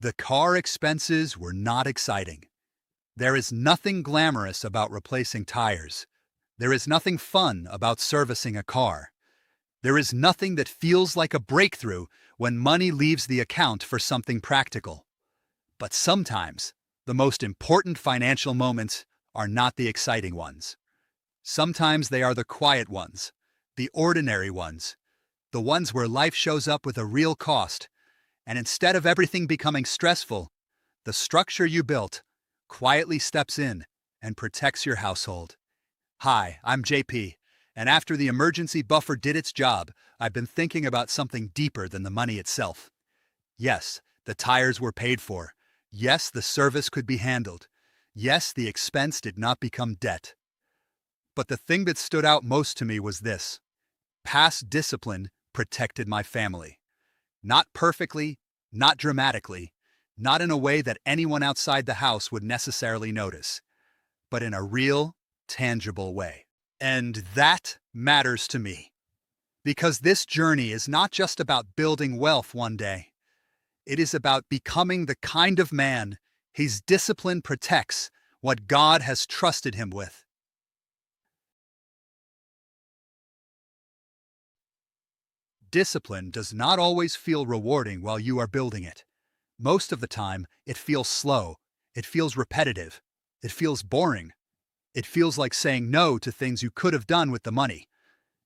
The car expenses were not exciting. There is nothing glamorous about replacing tires. There is nothing fun about servicing a car. There is nothing that feels like a breakthrough when money leaves the account for something practical. But sometimes, the most important financial moments are not the exciting ones. Sometimes they are the quiet ones, the ordinary ones, the ones where life shows up with a real cost, and instead of everything becoming stressful, the structure you built quietly steps in and protects your household. Hi, I'm JP, and after the emergency buffer did its job, I've been thinking about something deeper than the money itself. Yes, the tires were paid for. Yes, the service could be handled. Yes, the expense did not become debt. But the thing that stood out most to me was this. Past discipline protected my family. Not perfectly, not dramatically, not in a way that anyone outside the house would necessarily notice, but in a real, tangible way. And that matters to me. Because this journey is not just about building wealth one day. It is about becoming the kind of man his discipline protects what God has trusted him with. Discipline does not always feel rewarding while you are building it. Most of the time, it feels slow, it feels repetitive, it feels boring. It feels like saying no to things you could have done with the money.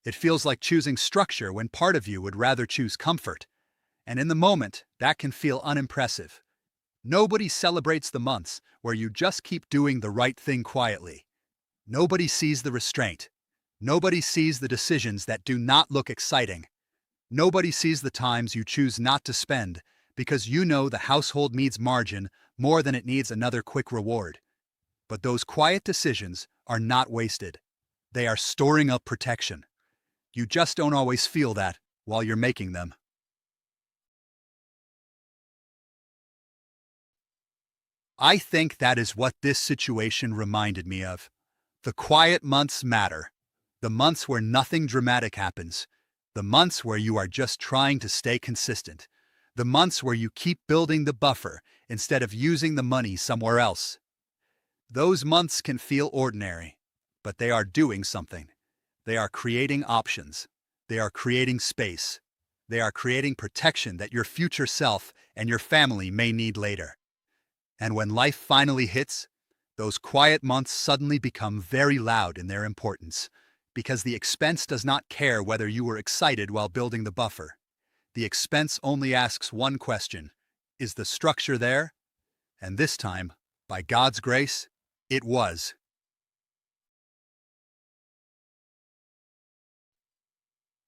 It feels like choosing structure when part of you would rather choose comfort. And in the moment, that can feel unimpressive. Nobody celebrates the months where you just keep doing the right thing quietly. Nobody sees the restraint. Nobody sees the decisions that do not look exciting. Nobody sees the times you choose not to spend because you know the household needs margin more than it needs another quick reward. But those quiet decisions are not wasted. They are storing up protection. You just don't always feel that while you're making them. I think that is what this situation reminded me of. The quiet months matter. The months where nothing dramatic happens. The months where you are just trying to stay consistent. The months where you keep building the buffer instead of using the money somewhere else. Those months can feel ordinary, but they are doing something. They are creating options. They are creating space. They are creating protection that your future self and your family may need later. And when life finally hits, those quiet months suddenly become very loud in their importance, because the expense does not care whether you were excited while building the buffer. The expense only asks one question: is the structure there? And this time, by God's grace, it was.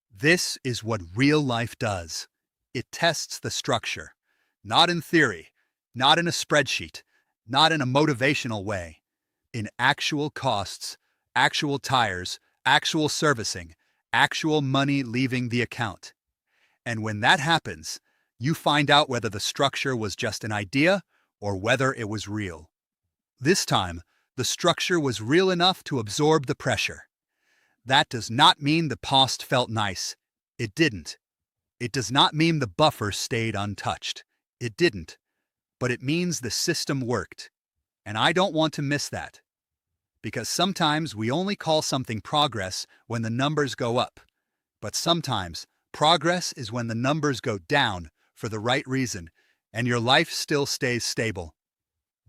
This is what real life does. It tests the structure. Not in theory, not in a spreadsheet, not in a motivational way. In actual costs, actual tires, actual servicing, actual money leaving the account. And when that happens, you find out whether the structure was just an idea or whether it was real. This time, the structure was real enough to absorb the pressure. That does not mean the past felt nice. It didn't. It does not mean the buffer stayed untouched. It didn't. But it means the system worked. And I don't want to miss that. Because sometimes we only call something progress when the numbers go up. But sometimes progress is when the numbers go down for the right reason and your life still stays stable.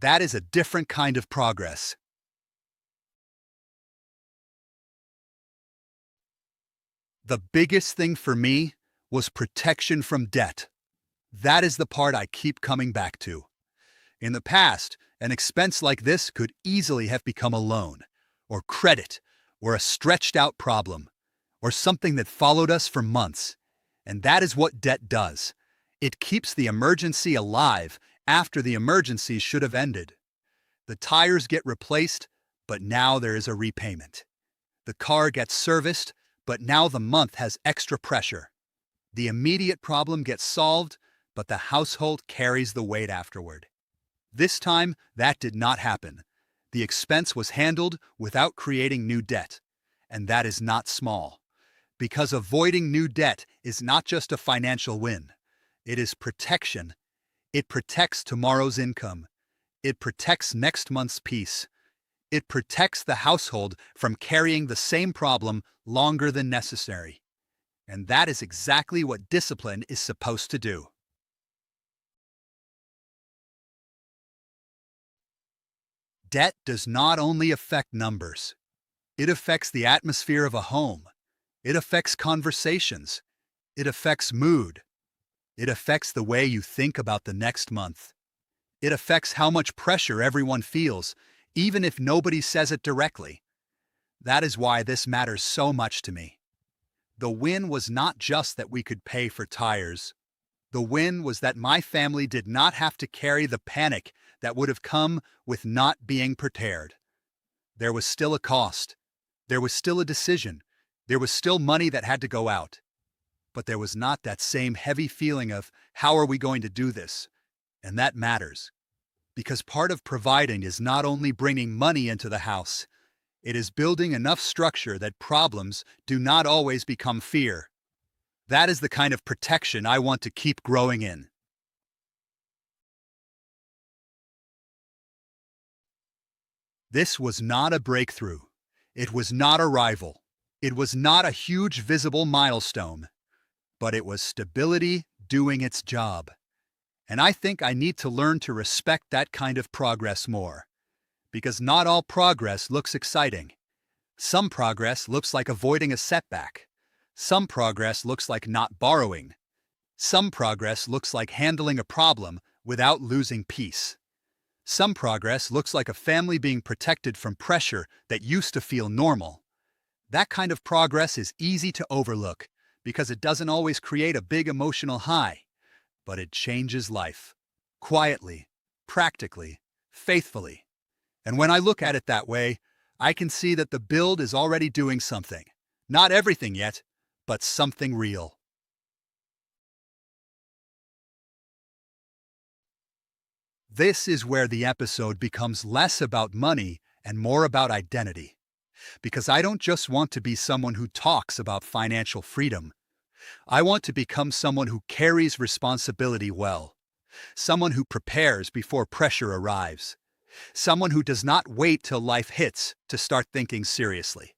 That is a different kind of progress. The biggest thing for me was protection from debt. That is the part I keep coming back to. In the past, an expense like this could easily have become a loan, or credit, or a stretched out problem, or something that followed us for months. And that is what debt does. It keeps the emergency alive after the emergency should have ended. The tires get replaced, but now there is a repayment. The car gets serviced, but now the month has extra pressure. The immediate problem gets solved, but the household carries the weight afterward. This time, that did not happen. The expense was handled without creating new debt, and that is not small. Because avoiding new debt is not just a financial win. It is protection. It protects tomorrow's income. It protects next month's peace. It protects the household from carrying the same problem longer than necessary. And that is exactly what discipline is supposed to do. Debt does not only affect numbers. It affects the atmosphere of a home. It affects conversations. It affects mood. It affects the way you think about the next month. It affects how much pressure everyone feels, even if nobody says it directly. That is why this matters so much to me. The win was not just that we could pay for tires. The win was that my family did not have to carry the panic that would have come with not being prepared. There was still a cost. There was still a decision. There was still money that had to go out. But there was not that same heavy feeling of, how are we going to do this? And that matters. Because part of providing is not only bringing money into the house, it is building enough structure that problems do not always become fear. That is the kind of protection I want to keep growing in. This was not a breakthrough. It was not a rival. It was not a huge visible milestone. But it was stability doing its job. And I think I need to learn to respect that kind of progress more. Because not all progress looks exciting. Some progress looks like avoiding a setback. Some progress looks like not borrowing. Some progress looks like handling a problem without losing peace. Some progress looks like a family being protected from pressure that used to feel normal. That kind of progress is easy to overlook because it doesn't always create a big emotional high, but it changes life. Quietly, practically, faithfully. And when I look at it that way, I can see that the build is already doing something. Not everything yet, but something real. This is where the episode becomes less about money and more about identity. Because I don't just want to be someone who talks about financial freedom. I want to become someone who carries responsibility well. Someone who prepares before pressure arrives. Someone who does not wait till life hits to start thinking seriously.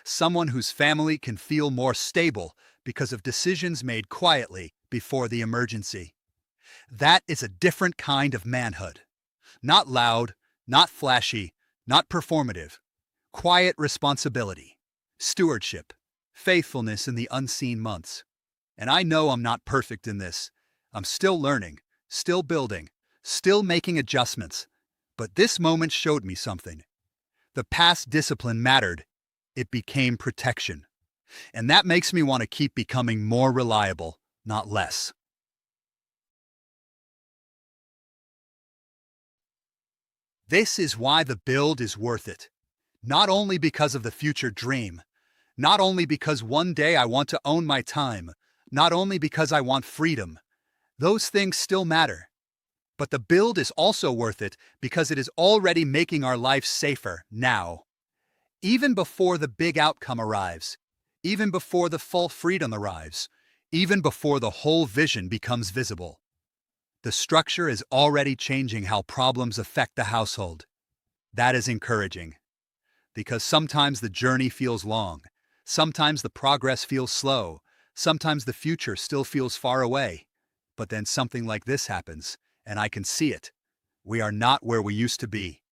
Someone whose family can feel more stable because of decisions made quietly before the emergency. That is a different kind of manhood. Not loud, not flashy, not performative. Quiet responsibility, stewardship, faithfulness in the unseen months. And I know I'm not perfect in this. I'm still learning, still building, still making adjustments. But this moment showed me something. The past discipline mattered. It became protection. And that makes me want to keep becoming more reliable, not less. This is why the build is worth it. Not only because of the future dream, not only because one day I want to own my time, not only because I want freedom. Those things still matter. But the build is also worth it because it is already making our life safer now. Even before the big outcome arrives, even before the full freedom arrives, even before the whole vision becomes visible. The structure is already changing how problems affect the household. That is encouraging. Because sometimes the journey feels long, sometimes the progress feels slow, sometimes the future still feels far away. But then something like this happens, and I can see it. We are not where we used to be.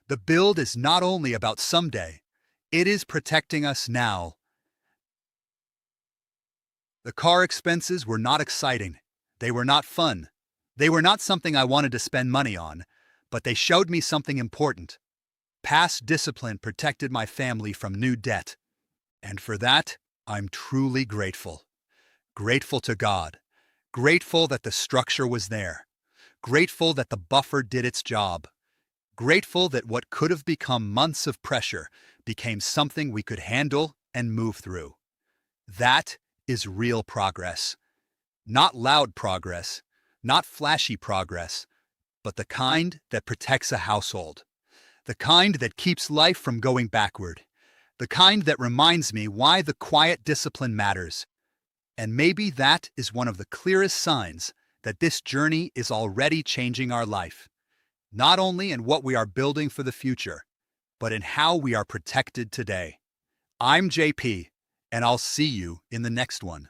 The build is not only about someday, it is protecting us now. The car expenses were not exciting. They were not fun. They were not something I wanted to spend money on, but they showed me something important. Past discipline protected my family from new debt. And for that, I'm truly grateful. Grateful to God. Grateful that the structure was there. Grateful that the buffer did its job. Grateful that what could have become months of pressure became something we could handle and move through. That is real progress. Not loud progress, not flashy progress, but the kind that protects a household. The kind that keeps life from going backward. The kind that reminds me why the quiet discipline matters. And maybe that is one of the clearest signs that this journey is already changing our life, not only in what we are building for the future, but in how we are protected today. I'm JP, and I'll see you in the next one.